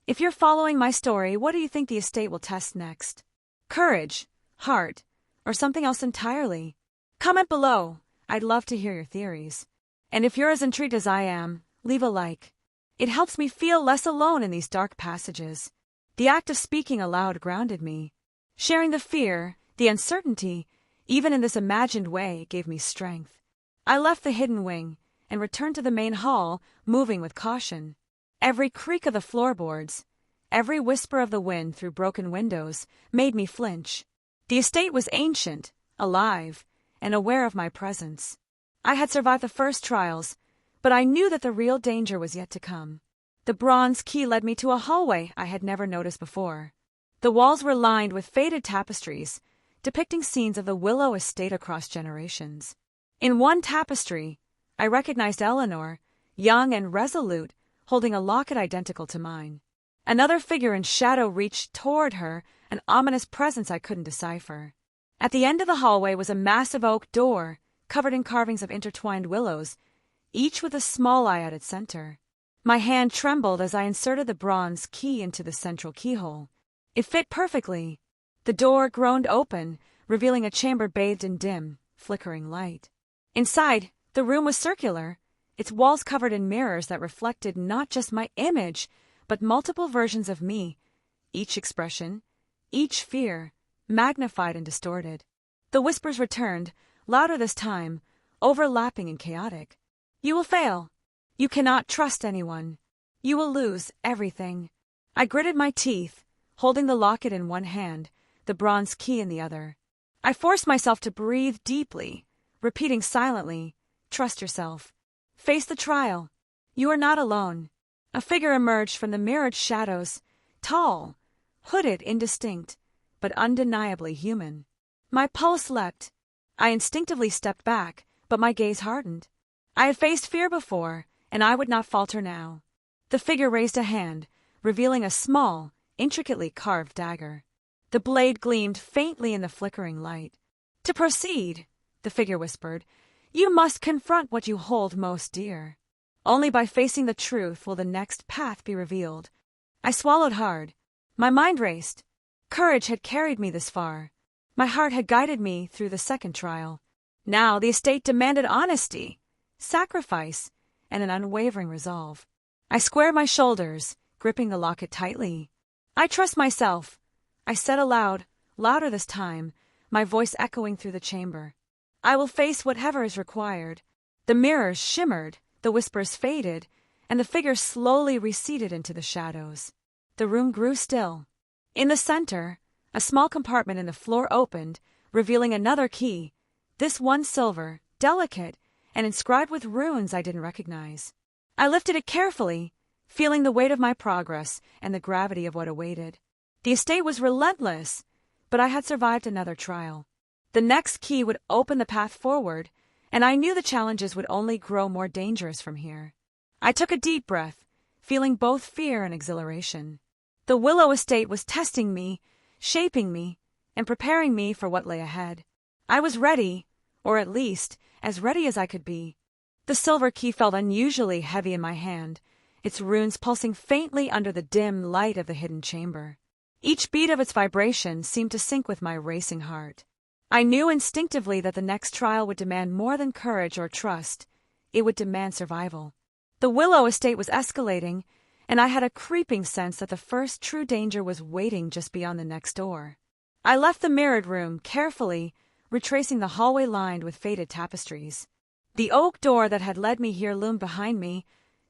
Speaker 1: "If you're following my story, what do you think the estate will test next? Courage, heart, or something else entirely? Comment below. I'd love to hear your theories. And if you're as intrigued as I am, leave a like. It helps me feel less alone in these dark passages." The act of speaking aloud grounded me. Sharing the fear, the uncertainty, even in this imagined way, gave me strength. I left the hidden wing and returned to the main hall, moving with caution. Every creak of the floorboards, every whisper of the wind through broken windows, made me flinch. The estate was ancient, alive, and aware of my presence. I had survived the first trials, but I knew that the real danger was yet to come. The bronze key led me to a hallway I had never noticed before. The walls were lined with faded tapestries, depicting scenes of the Willow Estate across generations. In one tapestry, I recognized Eleanor, young and resolute, holding a locket identical to mine. Another figure in shadow reached toward her, an ominous presence I couldn't decipher. At the end of the hallway was a massive oak door, covered in carvings of intertwined willows, each with a small eye at its center. My hand trembled as I inserted the bronze key into the central keyhole. It fit perfectly. The door groaned open, revealing a chamber bathed in dim, flickering light. Inside, the room was circular, its walls covered in mirrors that reflected not just my image, but multiple versions of me, each expression, each fear, magnified and distorted. The whispers returned, louder this time, overlapping and chaotic. "You will fail. You cannot trust anyone. You will lose everything." I gritted my teeth, holding the locket in one hand, the bronze key in the other. I forced myself to breathe deeply, repeating silently, "Trust yourself. Face the trial. You are not alone." A figure emerged from the mirrored shadows, tall, hooded, indistinct, but undeniably human. My pulse leapt. I instinctively stepped back, but my gaze hardened. I had faced fear before, and I would not falter now. The figure raised a hand, revealing a small, intricately carved dagger. The blade gleamed faintly in the flickering light. "To proceed," the figure whispered, "you must confront what you hold most dear. Only by facing the truth will the next path be revealed." I swallowed hard. My mind raced. Courage had carried me this far. My heart had guided me through the second trial. Now the estate demanded honesty, sacrifice, and an unwavering resolve. I squared my shoulders, gripping the locket tightly. "I trust myself," I said aloud, louder this time, my voice echoing through the chamber. "I will face whatever is required." The mirrors shimmered, the whispers faded, and the figure slowly receded into the shadows. The room grew still. In the center, a small compartment in the floor opened, revealing another key, this one silver, delicate, and inscribed with runes I didn't recognize. I lifted it carefully, feeling the weight of my progress and the gravity of what awaited. The estate was relentless, but I had survived another trial. The next key would open the path forward, and I knew the challenges would only grow more dangerous from here. I took a deep breath, feeling both fear and exhilaration. The Willow Estate was testing me, shaping me, and preparing me for what lay ahead. I was ready, or at least, as ready as I could be. The silver key felt unusually heavy in my hand, its runes pulsing faintly under the dim light of the hidden chamber. Each beat of its vibration seemed to sync with my racing heart. I knew instinctively that the next trial would demand more than courage or trust. It would demand survival. The Willow Estate was escalating, and I had a creeping sense that the first true danger was waiting just beyond the next door. I left the mirrored room carefully, retracing the hallway lined with faded tapestries. The oak door that had led me here loomed behind me,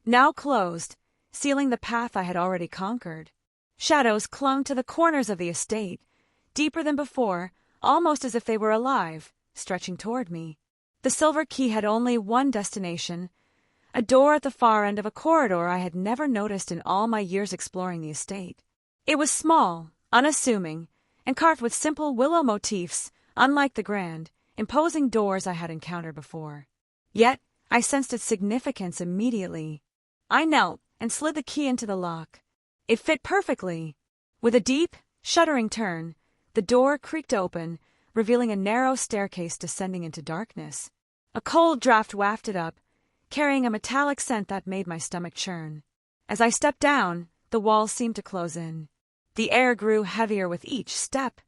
Speaker 1: now closed, sealing the path I had already conquered. Shadows clung to the corners of the estate, deeper than before, almost as if they were alive, stretching toward me. The silver key had only one destination, a door at the far end of a corridor I had never noticed in all my years exploring the estate. It was small, unassuming, and carved with simple willow motifs, unlike the grand, imposing doors I had encountered before. Yet, I sensed its significance immediately. I knelt and slid the key into the lock. It fit perfectly. With a deep, shuddering turn, the door creaked open, revealing a narrow staircase descending into darkness. A cold draft wafted up, carrying a metallic scent that made my stomach churn. As I stepped down, the walls seemed to close in. The air grew heavier with each step,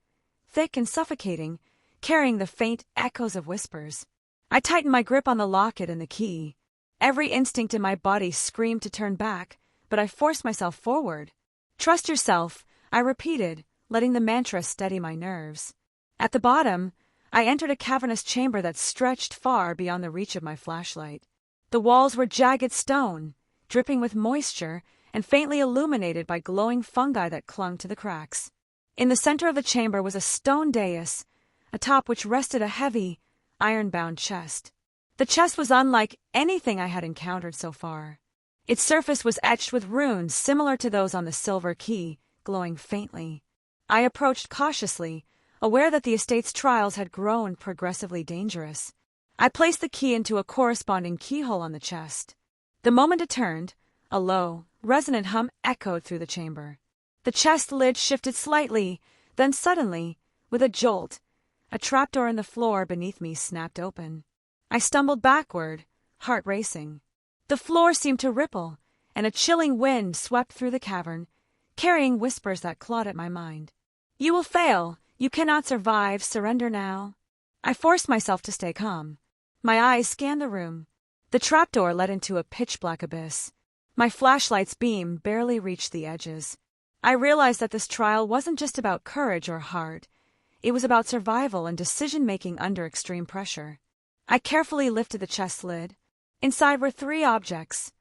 Speaker 1: thick and suffocating, carrying the faint echoes of whispers. I tightened my grip on the locket and the key. Every instinct in my body screamed to turn back, but I forced myself forward. "Trust yourself," I repeated, letting the mantra steady my nerves. At the bottom, I entered a cavernous chamber that stretched far beyond the reach of my flashlight. The walls were jagged stone, dripping with moisture and faintly illuminated by glowing fungi that clung to the cracks. In the center of the chamber was a stone dais, atop which rested a heavy, iron-bound chest. The chest was unlike anything I had encountered so far. Its surface was etched with runes similar to those on the silver key, glowing faintly. I approached cautiously, aware that the estate's trials had grown progressively dangerous. I placed the key into a corresponding keyhole on the chest. The moment it turned, a low, resonant hum echoed through the chamber. The chest lid shifted slightly, then suddenly, with a jolt, a trapdoor in the floor beneath me snapped open. I stumbled backward, heart racing. The floor seemed to ripple, and a chilling wind swept through the cavern, carrying whispers that clawed at my mind. "You will fail. You cannot survive. Surrender now." I forced myself to stay calm. My eyes scanned the room. The trapdoor led into a pitch-black abyss. My flashlight's beam barely reached the edges. I realized that this trial wasn't just about courage or heart. It was about survival and decision-making under extreme pressure. I carefully lifted the chest lid. Inside were 3 objects: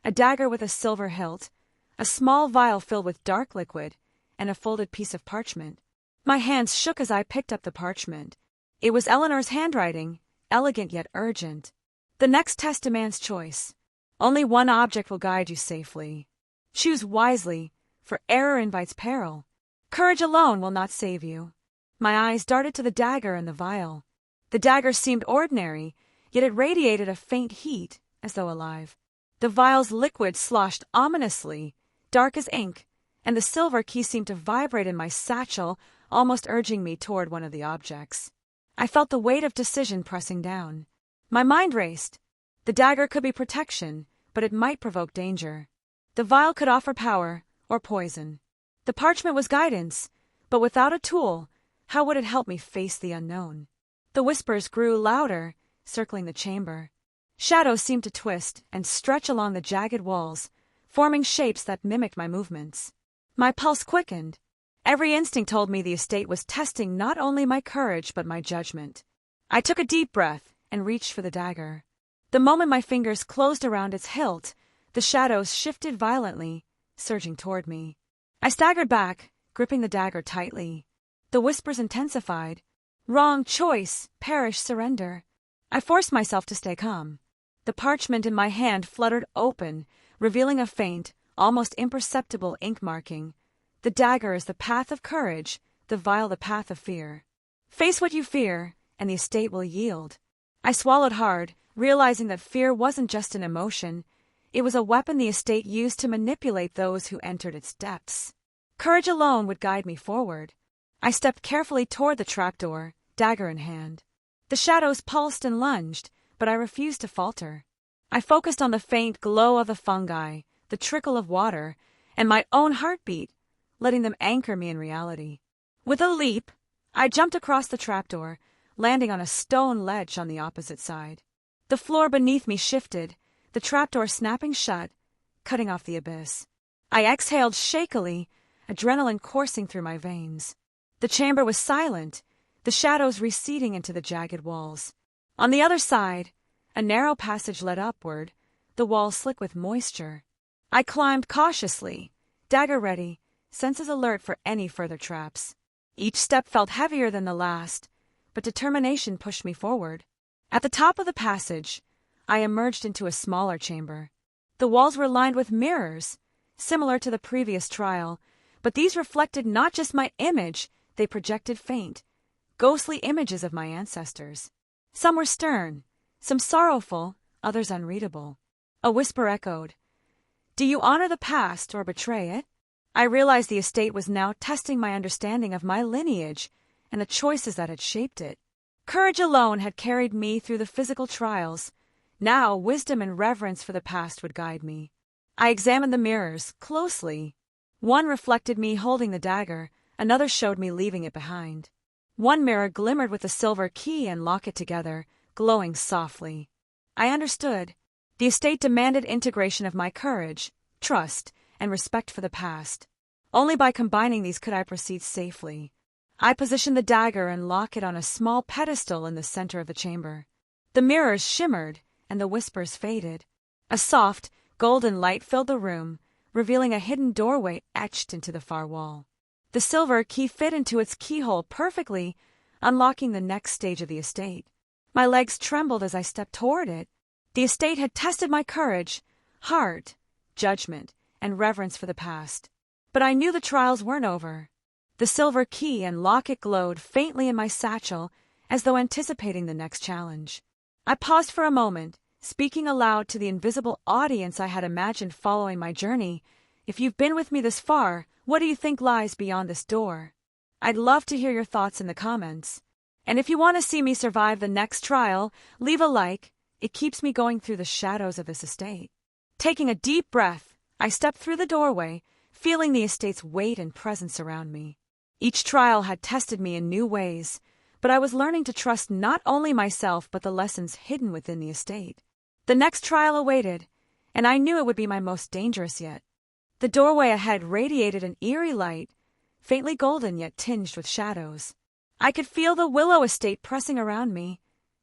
Speaker 1: a dagger with a silver hilt, a small vial filled with dark liquid, and a folded piece of parchment. My hands shook as I picked up the parchment. It was Eleanor's handwriting, elegant yet urgent. "The next test demands choice. Only one object will guide you safely. Choose wisely, for error invites peril. Courage alone will not save you." My eyes darted to the dagger and the vial. The dagger seemed ordinary, yet it radiated a faint heat, as though alive. The vial's liquid sloshed ominously, dark as ink, and the silver key seemed to vibrate in my satchel, almost urging me toward one of the objects. I felt the weight of decision pressing down. My mind raced. The dagger could be protection, but it might provoke danger. The vial could offer power, or poison. The parchment was guidance, but without a tool, how would it help me face the unknown? The whispers grew louder, circling the chamber. Shadows seemed to twist and stretch along the jagged walls, forming shapes that mimicked my movements. My pulse quickened. Every instinct told me the estate was testing not only my courage but my judgment. I took a deep breath and reached for the dagger. The moment my fingers closed around its hilt, the shadows shifted violently, surging toward me. I staggered back, gripping the dagger tightly. The whispers intensified. Wrong choice, perish surrender. I forced myself to stay calm. The parchment in my hand fluttered open, revealing a faint, almost imperceptible ink marking. The dagger is the path of courage, the vial the path of fear. Face what you fear, and the estate will yield. I swallowed hard, realizing that fear wasn't just an emotion. It was a weapon the estate used to manipulate those who entered its depths. Courage alone would guide me forward. I stepped carefully toward the trapdoor, dagger in hand. The shadows pulsed and lunged, but I refused to falter. I focused on the faint glow of the fungi, the trickle of water, and my own heartbeat, letting them anchor me in reality. With a leap, I jumped across the trapdoor, landing on a stone ledge on the opposite side. The floor beneath me shifted, the trapdoor snapping shut, cutting off the abyss. I exhaled shakily, adrenaline coursing through my veins. The chamber was silent, the shadows receding into the jagged walls. On the other side, a narrow passage led upward, the walls slick with moisture. I climbed cautiously, dagger ready, senses alert for any further traps. Each step felt heavier than the last, but determination pushed me forward. At the top of the passage, I emerged into a smaller chamber. The walls were lined with mirrors, similar to the previous trial, but these reflected not just my image, they projected faint, ghostly images of my ancestors. Some were stern, some sorrowful, others unreadable. A whisper echoed, "Do you honor the past or betray it?" I realized the estate was now testing my understanding of my lineage and the choices that had shaped it. Courage alone had carried me through the physical trials. Now wisdom and reverence for the past would guide me. I examined the mirrors closely. One reflected me holding the dagger, another showed me leaving it behind. One mirror glimmered with the silver key and locket together, glowing softly. I understood. The estate demanded integration of my courage, trust, and respect for the past. Only by combining these could I proceed safely. I positioned the dagger and locket on a small pedestal in the center of the chamber. The mirrors shimmered, and the whispers faded. A soft, golden light filled the room, revealing a hidden doorway etched into the far wall. The silver key fit into its keyhole perfectly, unlocking the next stage of the estate. My legs trembled as I stepped toward it. The estate had tested my courage, heart, judgment, and reverence for the past. But I knew the trials weren't over. The silver key and locket glowed faintly in my satchel, as though anticipating the next challenge. I paused for a moment, speaking aloud to the invisible audience I had imagined following my journey. If you've been with me this far, what do you think lies beyond this door? I'd love to hear your thoughts in the comments. And if you want to see me survive the next trial, leave a like. It keeps me going through the shadows of this estate. Taking a deep breath, I stepped through the doorway, feeling the estate's weight and presence around me. Each trial had tested me in new ways, but I was learning to trust not only myself but the lessons hidden within the estate. The next trial awaited, and I knew it would be my most dangerous yet. The doorway ahead radiated an eerie light, faintly golden yet tinged with shadows. I could feel the Willow Estate pressing around me,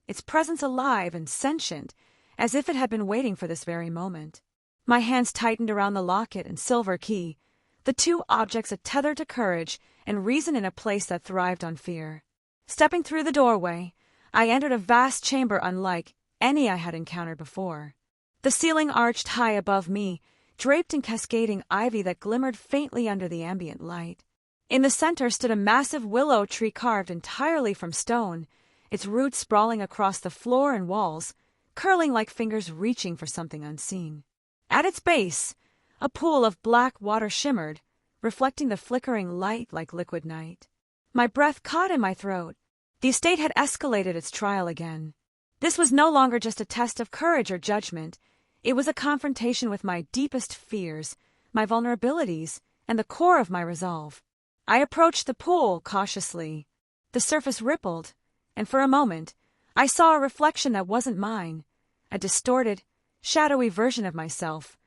Speaker 1: its presence alive and sentient, as if it had been waiting for this very moment. My hands tightened around the locket and silver key, the two objects a tether to courage and reason in a place that thrived on fear. Stepping through the doorway, I entered a vast chamber unlike any I had encountered before. The ceiling arched high above me, draped in cascading ivy that glimmered faintly under the ambient light. In the center stood a massive willow tree carved entirely from stone, its roots sprawling across the floor and walls, curling like fingers reaching for something unseen. At its base, a pool of black water shimmered, reflecting the flickering light like liquid night. My breath caught in my throat. The estate had escalated its trial again. This was no longer just a test of courage or judgment. It was a confrontation with my deepest fears, my vulnerabilities, and the core of my resolve. I approached the pool cautiously. The surface rippled, and for a moment, I saw a reflection that wasn't mine, a distorted, shadowy version of myself,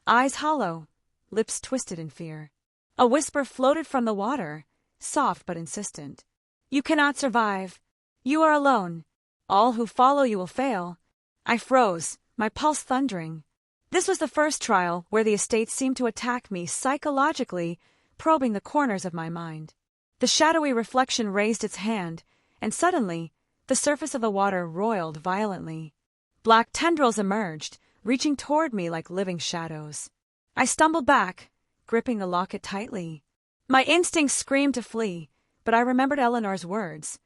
Speaker 1: eyes hollow, lips twisted in fear. A whisper floated from the water, soft but insistent. You cannot survive. You are alone. All who follow you will fail. I froze, my pulse thundering. This was the first trial where the estate seemed to attack me psychologically, probing the corners of my mind. The shadowy reflection raised its hand, and suddenly, the surface of the water roiled violently. Black tendrils emerged, reaching toward me like living shadows. I stumbled back, gripping the locket tightly. My instincts screamed to flee, but I remembered Eleanor's words.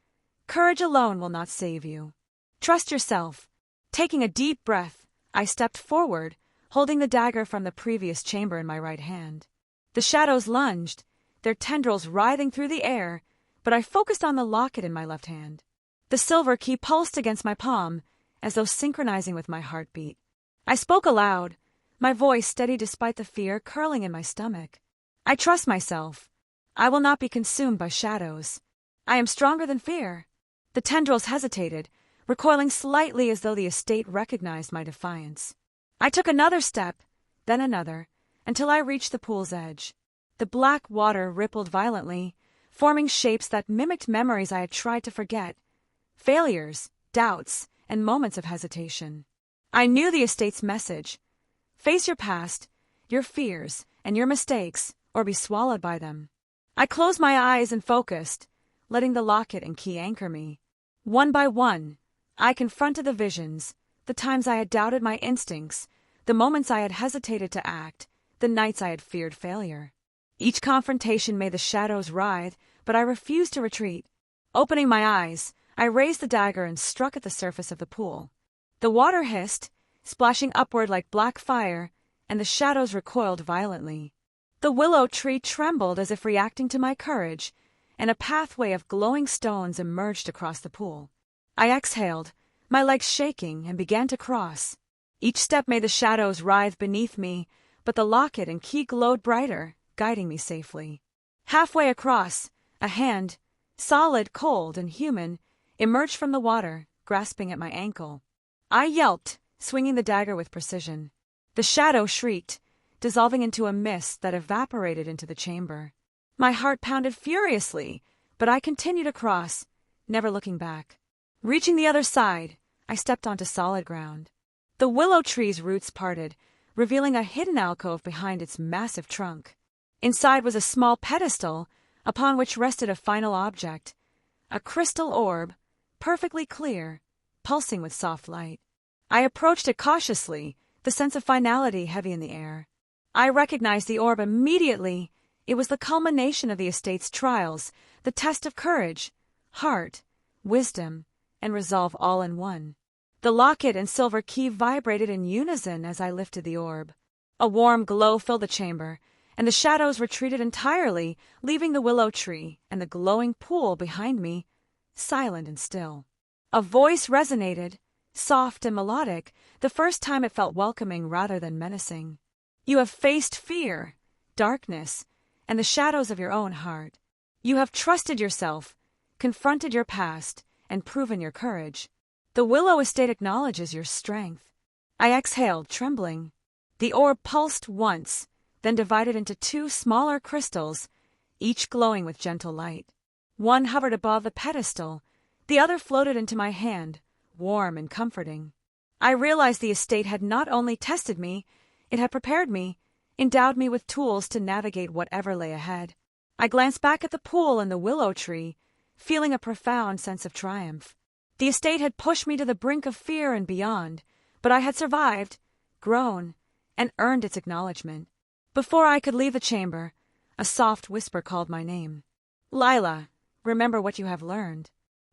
Speaker 1: Courage alone will not save you. Trust yourself. Taking a deep breath, I stepped forward, holding the dagger from the previous chamber in my right hand. The shadows lunged, their tendrils writhing through the air, but I focused on the locket in my left hand. The silver key pulsed against my palm, as though synchronizing with my heartbeat. I spoke aloud, my voice steady despite the fear curling in my stomach. I trust myself. I will not be consumed by shadows. I am stronger than fear. The tendrils hesitated, recoiling slightly as though the estate recognized my defiance. I took another step, then another, until I reached the pool's edge. The black water rippled violently, forming shapes that mimicked memories I had tried to forget. Failures, doubts, and moments of hesitation. I knew the estate's message. Face your past, your fears, and your mistakes, or be swallowed by them. I closed my eyes and focused, letting the locket and key anchor me. One by one, I confronted the visions, the times I had doubted my instincts, the moments I had hesitated to act, the nights I had feared failure. Each confrontation made the shadows writhe, but I refused to retreat. Opening my eyes, I raised the dagger and struck at the surface of the pool. The water hissed, splashing upward like black fire, and the shadows recoiled violently. The willow tree trembled as if reacting to my courage, and a pathway of glowing stones emerged across the pool. I exhaled, my legs shaking, and began to cross. Each step made the shadows writhe beneath me, but the locket and key glowed brighter, guiding me safely. Halfway across, a hand, solid, cold, and human, emerged from the water, grasping at my ankle. I yelped, swinging the dagger with precision. The shadow shrieked, dissolving into a mist that evaporated into the chamber. My heart pounded furiously, but I continued across, never looking back. Reaching the other side, I stepped onto solid ground. The willow tree's roots parted, revealing a hidden alcove behind its massive trunk. Inside was a small pedestal, upon which rested a final object, a crystal orb, perfectly clear, pulsing with soft light. I approached it cautiously, the sense of finality heavy in the air. I recognized the orb immediately. It was the culmination of the estate's trials, the test of courage, heart, wisdom, and resolve all in one. The locket and silver key vibrated in unison as I lifted the orb. A warm glow filled the chamber, and the shadows retreated entirely, leaving the willow tree and the glowing pool behind me, silent and still. A voice resonated, soft and melodic, the first time it felt welcoming rather than menacing. You have faced fear, darkness, and the shadows of your own heart. You have trusted yourself, confronted your past, and proven your courage. The Willow Estate acknowledges your strength. I exhaled, trembling. The orb pulsed once, then divided into two smaller crystals, each glowing with gentle light. One hovered above the pedestal, the other floated into my hand, warm and comforting. I realized the estate had not only tested me, it had prepared me, endowed me with tools to navigate whatever lay ahead. I glanced back at the pool and the willow tree, feeling a profound sense of triumph. The estate had pushed me to the brink of fear and beyond, but I had survived, grown, and earned its acknowledgement. Before I could leave the chamber, a soft whisper called my name. Lila, remember what you have learned.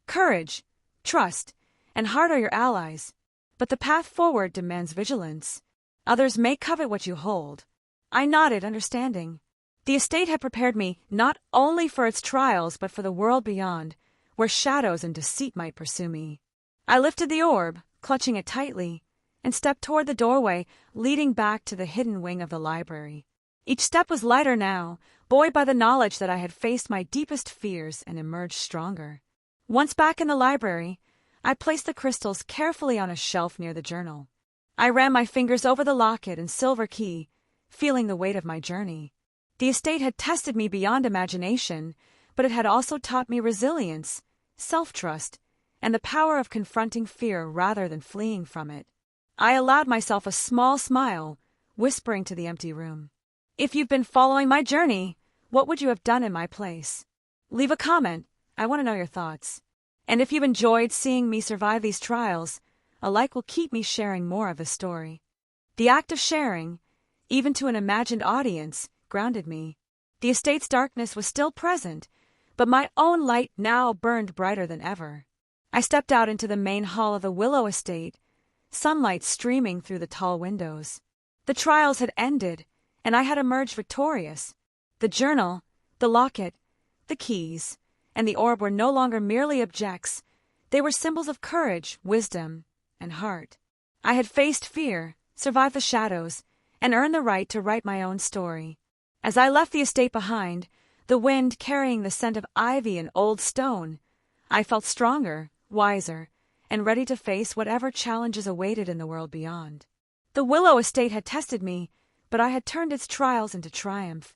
Speaker 1: Courage, trust, and heart are your allies, but the path forward demands vigilance. Others may covet what you hold. I nodded, understanding. The estate had prepared me not only for its trials but for the world beyond, where shadows and deceit might pursue me. I lifted the orb, clutching it tightly, and stepped toward the doorway leading back to the hidden wing of the library. Each step was lighter now, buoyed by the knowledge that I had faced my deepest fears and emerged stronger. Once back in the library, I placed the crystals carefully on a shelf near the journal. I ran my fingers over the locket and silver key, feeling the weight of my journey. The estate had tested me beyond imagination, but it had also taught me resilience, self-trust, and the power of confronting fear rather than fleeing from it. I allowed myself a small smile, whispering to the empty room, "If you've been following my journey, what would you have done in my place? Leave a comment. I want to know your thoughts. And if you've enjoyed seeing me survive these trials, a like will keep me sharing more of the story." The act of sharing, even to an imagined audience, grounded me. The estate's darkness was still present, but my own light now burned brighter than ever. I stepped out into the main hall of the Willow Estate, sunlight streaming through the tall windows. The trials had ended, and I had emerged victorious. The journal, the locket, the keys, and the orb were no longer merely objects. They were symbols of courage, wisdom, and heart. I had faced fear, survived the shadows, and earned the right to write my own story. As I left the estate behind, the wind carrying the scent of ivy and old stone, I felt stronger, wiser, and ready to face whatever challenges awaited in the world beyond. The Willow Estate had tested me, but I had turned its trials into triumph.